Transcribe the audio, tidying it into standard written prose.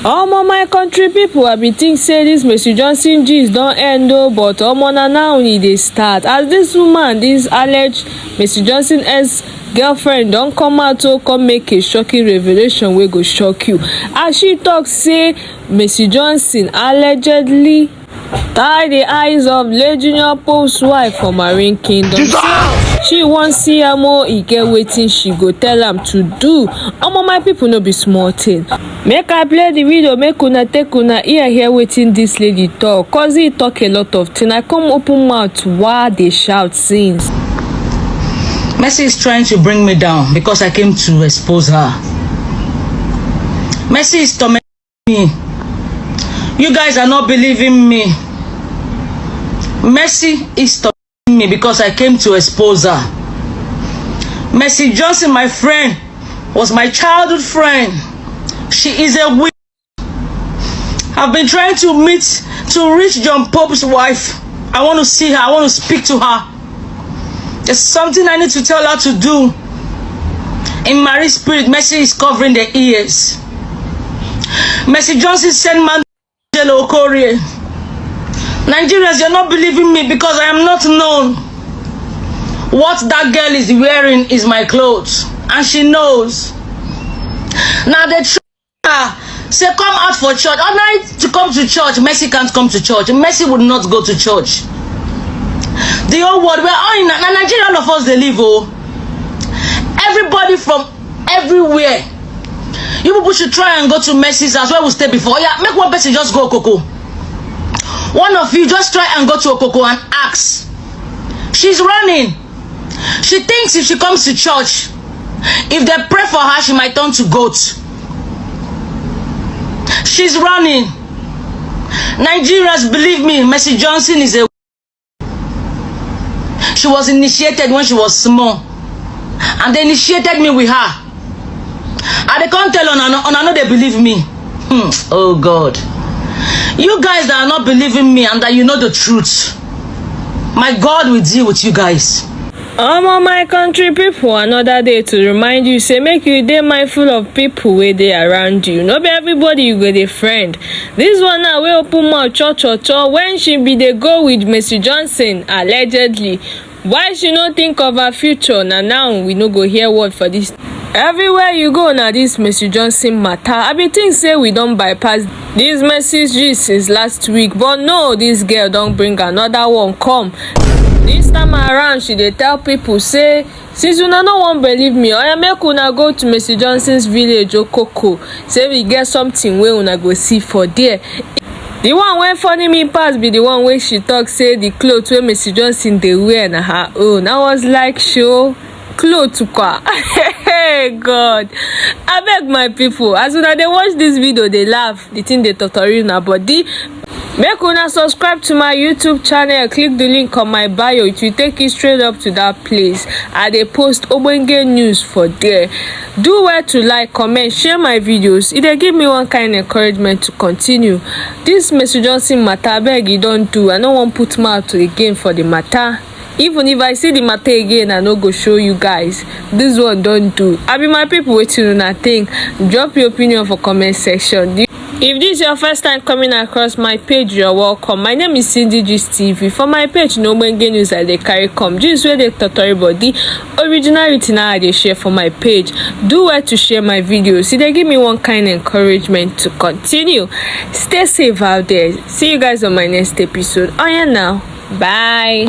My country people, I be think say this Mercy Jonson gist don't end though, but na now need they start. As this woman, this alleged Mercy Jonson girlfriend don't come out to come make a shocking revelation wey go shock you. As she talks, say Mercy Jonson allegedly tie the eyes of late junior Pope's wife for Marine Kingdom. She won't see her more, e get wetin she go tell am to do. My people no be small thing. Make I play the video, make una take una ear hear wetin this lady talk, cause he talk a lot of things. I come open mouth while they shout since. Mercy is trying to bring me down because I came to expose her. Mercy is tormenting me. You guys are not believing me. Mercy is tormenting me because I came to expose her. Mercy Jonson, my friend, was my childhood friend. She is a witch. I've been trying to reach John Pope's wife. I want to see her. I want to speak to her. There's something I need to tell her to do. In Mary's spirit, Mercy is covering the ears. Mercy Jonson sent man to Okorie. Nigerians, you're not believing me because I am not known. What that girl is wearing is my clothes, and she knows. Now they try say come out for church. All night to come to church. Mercy can't come to church. Mercy would not go to church. The whole world, we're all in Nigeria, all of us they live. Oh, everybody from everywhere. You people should try and go to Mercy's house where we stay before. Yeah, make one person just go Okoko. One of you just try and go to Okoko and ask. She's running. She thinks if she comes to church, if they pray for her, she might turn to goat. She's running. Nigerians, believe me, Mercy Jonson is a... She was initiated when she was small, and they initiated me with her. And they can't tell on I know they believe me. Oh God. You guys that are not believing me and that you know the truth, my God will deal with you guys. My country people, another day to remind you, say make you dey mindful of people where they around you. Not be everybody you get a friend. This one now we open mouth cho when she be they go with Mercy Jonson allegedly. Why she no think of her future? Now we no go hear word for this. Everywhere you go now this Mercy Jonson matter. I be think say we don't bypass this message since last week, but no, this girl don't bring another one come. This time around she dey tell people say since una no wan believe me, oya make una go to Mercy Jonson's village Okoko. Say we get something wey una go see for there. The one wey funny me pass be the one where she talk say the clothes wey Mercy Jonson dey wear na her own. I was like, show clothes kwa. Hey God, I beg my people, as una dey watch this video they laugh, the thing they totori una body. Make una subscribe to my YouTube channel, click the link on my bio, it will take you straight up to that place. I dey post ogbonge news for there. Do well to like, comment, share my videos. It dey give me one kind of encouragement to continue. This Mercy Jonson matter, beg you don't do. I no wan put mouth again for the matter. Even if I see the matter again, I no go show you guys. This one don't do. I be my people waiting on a thing. Drop your opinion for comment section. If this is your first time coming across my page, you're welcome. My name is Cindy Gist TV. For my page, no Ogbonge news I dey carry come. Just where the tutorial body originality now I dey share for my page. Do well to share my videos. They give me one kind of encouragement to continue. Stay safe out there. See you guys on my next episode. Oh yeah, now. Bye.